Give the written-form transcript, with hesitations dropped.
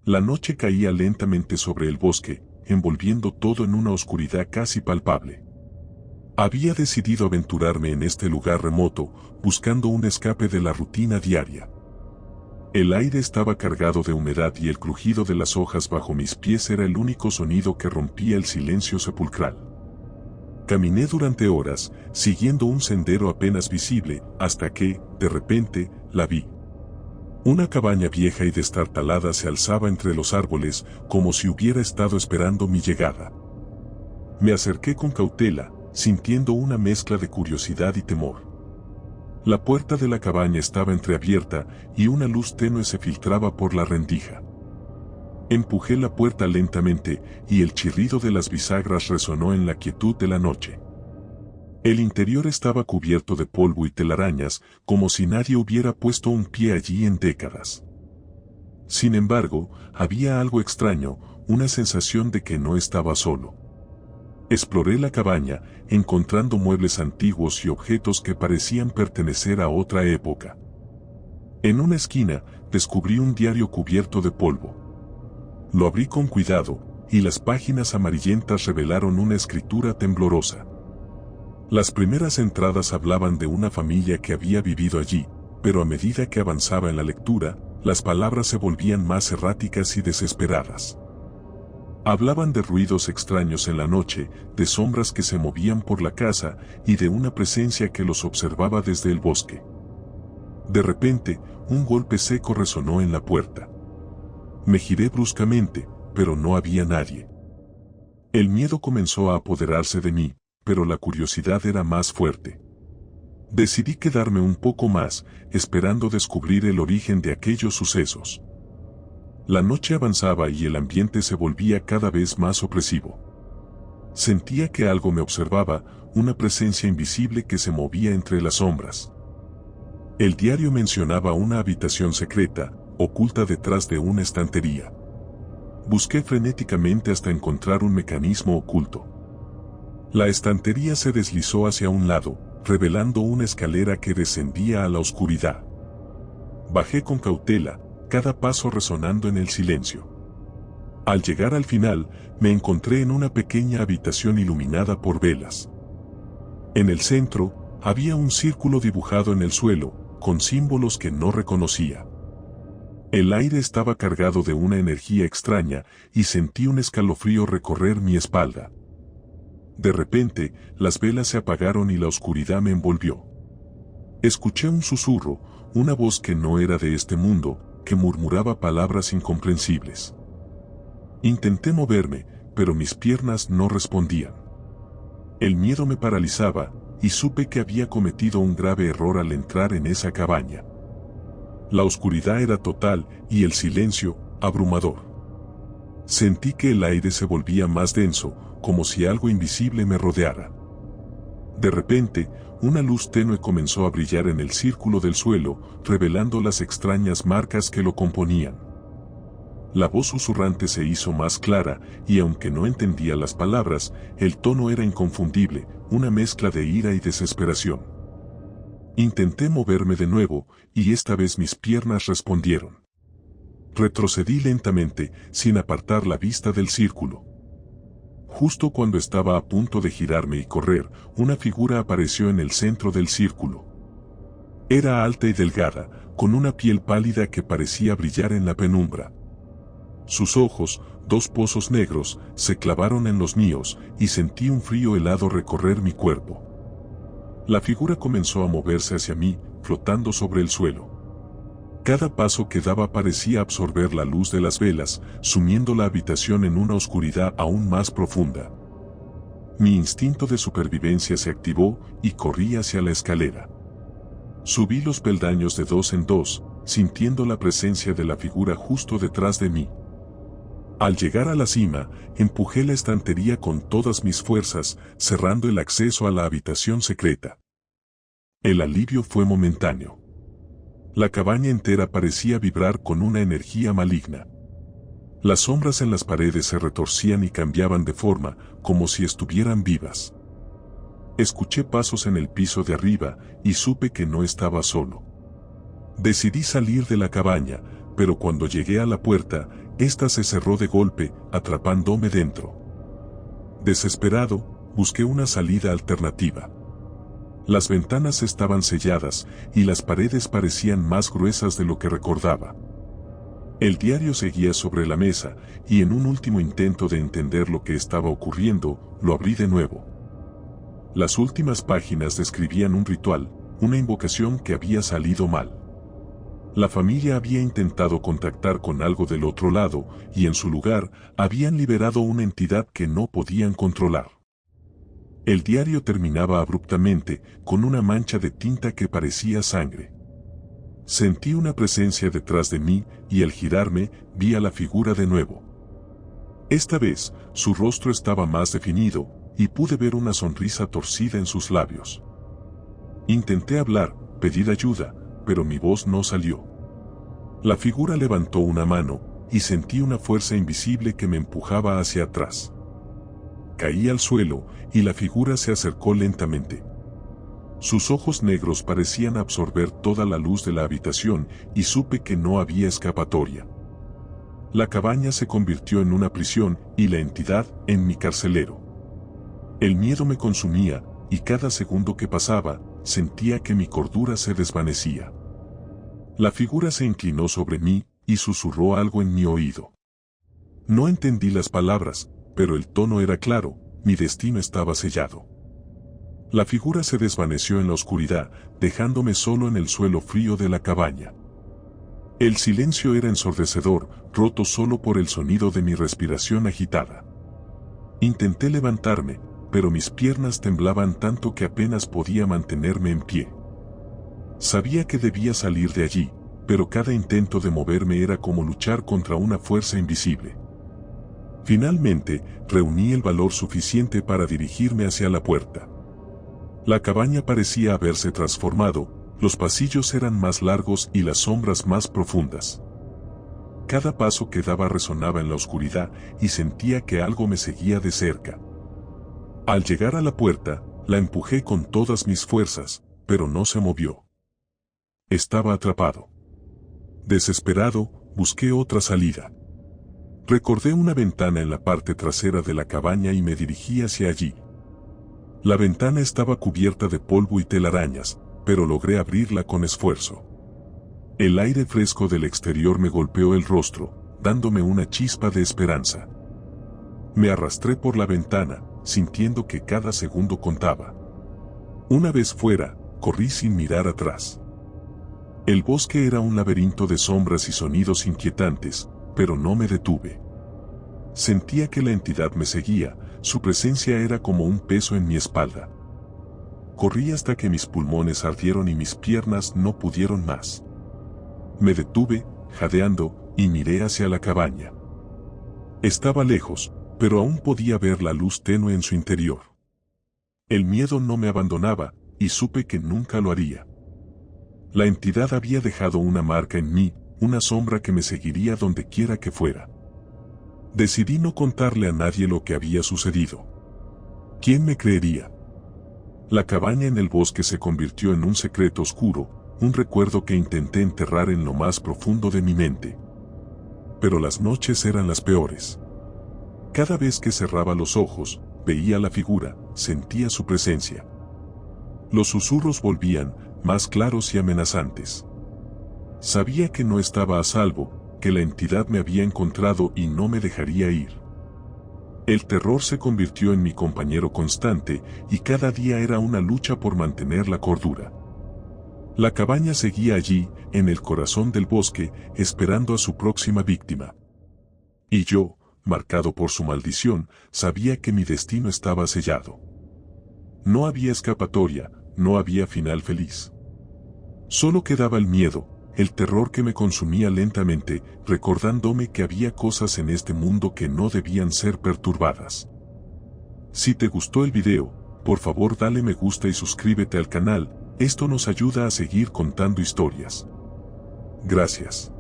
La noche caía lentamente sobre el bosque, envolviendo todo en una oscuridad casi palpable. Había decidido aventurarme en este lugar remoto, buscando un escape de la rutina diaria. El aire estaba cargado de humedad y el crujido de las hojas bajo mis pies era el único sonido que rompía el silencio sepulcral. Caminé durante horas, siguiendo un sendero apenas visible, hasta que, de repente, la vi. Una cabaña vieja y destartalada se alzaba entre los árboles, como si hubiera estado esperando mi llegada. Me acerqué con cautela, sintiendo una mezcla de curiosidad y temor. La puerta de la cabaña estaba entreabierta y una luz tenue se filtraba por la rendija. Empujé la puerta lentamente y el chirrido de las bisagras resonó en la quietud de la noche. El interior estaba cubierto de polvo y telarañas, como si nadie hubiera puesto un pie allí en décadas. Sin embargo, había algo extraño, una sensación de que no estaba solo. Exploré la cabaña, encontrando muebles antiguos y objetos que parecían pertenecer a otra época. En una esquina, descubrí un diario cubierto de polvo. Lo abrí con cuidado, y las páginas amarillentas revelaron una escritura temblorosa. Las primeras entradas hablaban de una familia que había vivido allí, pero a medida que avanzaba en la lectura, las palabras se volvían más erráticas y desesperadas. Hablaban de ruidos extraños en la noche, de sombras que se movían por la casa y de una presencia que los observaba desde el bosque. De repente, un golpe seco resonó en la puerta. Me giré bruscamente, pero no había nadie. El miedo comenzó a apoderarse de mí, pero la curiosidad era más fuerte. Decidí quedarme un poco más, esperando descubrir el origen de aquellos sucesos. La noche avanzaba y el ambiente se volvía cada vez más opresivo. Sentía que algo me observaba, una presencia invisible que se movía entre las sombras. El diario mencionaba una habitación secreta, oculta detrás de una estantería. Busqué frenéticamente hasta encontrar un mecanismo oculto. La estantería se deslizó hacia un lado, revelando una escalera que descendía a la oscuridad. Bajé con cautela, cada paso resonando en el silencio. Al llegar al final, me encontré en una pequeña habitación iluminada por velas. En el centro, había un círculo dibujado en el suelo, con símbolos que no reconocía. El aire estaba cargado de una energía extraña y sentí un escalofrío recorrer mi espalda. De repente, las velas se apagaron y la oscuridad me envolvió. Escuché un susurro, una voz que no era de este mundo, que murmuraba palabras incomprensibles. Intenté moverme, pero mis piernas no respondían. El miedo me paralizaba, y supe que había cometido un grave error al entrar en esa cabaña. La oscuridad era total y el silencio, abrumador. Sentí que el aire se volvía más denso, como si algo invisible me rodeara. De repente, una luz tenue comenzó a brillar en el círculo del suelo, revelando las extrañas marcas que lo componían. La voz susurrante se hizo más clara, y aunque no entendía las palabras, el tono era inconfundible, una mezcla de ira y desesperación. Intenté moverme de nuevo, y esta vez mis piernas respondieron. Retrocedí lentamente, sin apartar la vista del círculo. Justo cuando estaba a punto de girarme y correr, una figura apareció en el centro del círculo. Era alta y delgada, con una piel pálida que parecía brillar en la penumbra. Sus ojos, dos pozos negros, se clavaron en los míos, y sentí un frío helado recorrer mi cuerpo. La figura comenzó a moverse hacia mí, flotando sobre el suelo. Cada paso que daba parecía absorber la luz de las velas, sumiendo la habitación en una oscuridad aún más profunda. Mi instinto de supervivencia se activó y corrí hacia la escalera. Subí los peldaños de dos en dos, sintiendo la presencia de la figura justo detrás de mí. Al llegar a la cima, empujé la estantería con todas mis fuerzas, cerrando el acceso a la habitación secreta. El alivio fue momentáneo. La cabaña entera parecía vibrar con una energía maligna. Las sombras en las paredes se retorcían y cambiaban de forma, como si estuvieran vivas. Escuché pasos en el piso de arriba y supe que no estaba solo. Decidí salir de la cabaña, pero cuando llegué a la puerta, Esta se cerró de golpe, atrapándome dentro. Desesperado, busqué una salida alternativa. Las ventanas estaban selladas y las paredes parecían más gruesas de lo que recordaba. El diario seguía sobre la mesa y en un último intento de entender lo que estaba ocurriendo, lo abrí de nuevo. Las últimas páginas describían un ritual, una invocación que había salido mal. La familia había intentado contactar con algo del otro lado y en su lugar habían liberado una entidad que no podían controlar. El diario terminaba abruptamente con una mancha de tinta que parecía sangre. Sentí una presencia detrás de mí y al girarme vi a la figura de nuevo. Esta vez su rostro estaba más definido y pude ver una sonrisa torcida en sus labios. Intenté hablar, pedir ayuda, pero mi voz no salió. La figura levantó una mano y sentí una fuerza invisible que me empujaba hacia atrás. Caí al suelo y la figura se acercó lentamente. Sus ojos negros parecían absorber toda la luz de la habitación y supe que no había escapatoria. La cabaña se convirtió en una prisión y la entidad en mi carcelero. El miedo me consumía y cada segundo que pasaba sentía que mi cordura se desvanecía. La figura se inclinó sobre mí y susurró algo en mi oído. No entendí las palabras, pero el tono era claro, mi destino estaba sellado. La figura se desvaneció en la oscuridad, dejándome solo en el suelo frío de la cabaña. El silencio era ensordecedor, roto solo por el sonido de mi respiración agitada. Intenté levantarme, pero mis piernas temblaban tanto que apenas podía mantenerme en pie. Sabía que debía salir de allí, pero cada intento de moverme era como luchar contra una fuerza invisible. Finalmente, reuní el valor suficiente para dirigirme hacia la puerta. La cabaña parecía haberse transformado, los pasillos eran más largos y las sombras más profundas. Cada paso que daba resonaba en la oscuridad y sentía que algo me seguía de cerca. Al llegar a la puerta, la empujé con todas mis fuerzas, pero no se movió. Estaba atrapado. Desesperado, busqué otra salida. Recordé una ventana en la parte trasera de la cabaña y me dirigí hacia allí. La ventana estaba cubierta de polvo y telarañas, pero logré abrirla con esfuerzo. El aire fresco del exterior me golpeó el rostro, dándome una chispa de esperanza. Me arrastré por la ventana, sintiendo que cada segundo contaba. Una vez fuera, corrí sin mirar atrás. El bosque era un laberinto de sombras y sonidos inquietantes, pero no me detuve. Sentía que la entidad me seguía, su presencia era como un peso en mi espalda. Corrí hasta que mis pulmones ardieron y mis piernas no pudieron más. Me detuve, jadeando, y miré hacia la cabaña. Estaba lejos, pero aún podía ver la luz tenue en su interior. El miedo no me abandonaba, y supe que nunca lo haría. La entidad había dejado una marca en mí, una sombra que me seguiría donde quiera que fuera. Decidí no contarle a nadie lo que había sucedido. ¿Quién me creería? La cabaña en el bosque se convirtió en un secreto oscuro, un recuerdo que intenté enterrar en lo más profundo de mi mente. Pero las noches eran las peores. Cada vez que cerraba los ojos, veía la figura, sentía su presencia. Los susurros volvían, más claros y amenazantes. Sabía que no estaba a salvo, que la entidad me había encontrado y no me dejaría ir. El terror se convirtió en mi compañero constante y cada día era una lucha por mantener la cordura. La cabaña seguía allí, en el corazón del bosque, esperando a su próxima víctima. Y yo, marcado por su maldición, sabía que mi destino estaba sellado. No había escapatoria, no había final feliz. Solo quedaba el miedo, el terror que me consumía lentamente, recordándome que había cosas en este mundo que no debían ser perturbadas. Si te gustó el video, por favor dale me gusta y suscríbete al canal, esto nos ayuda a seguir contando historias. Gracias.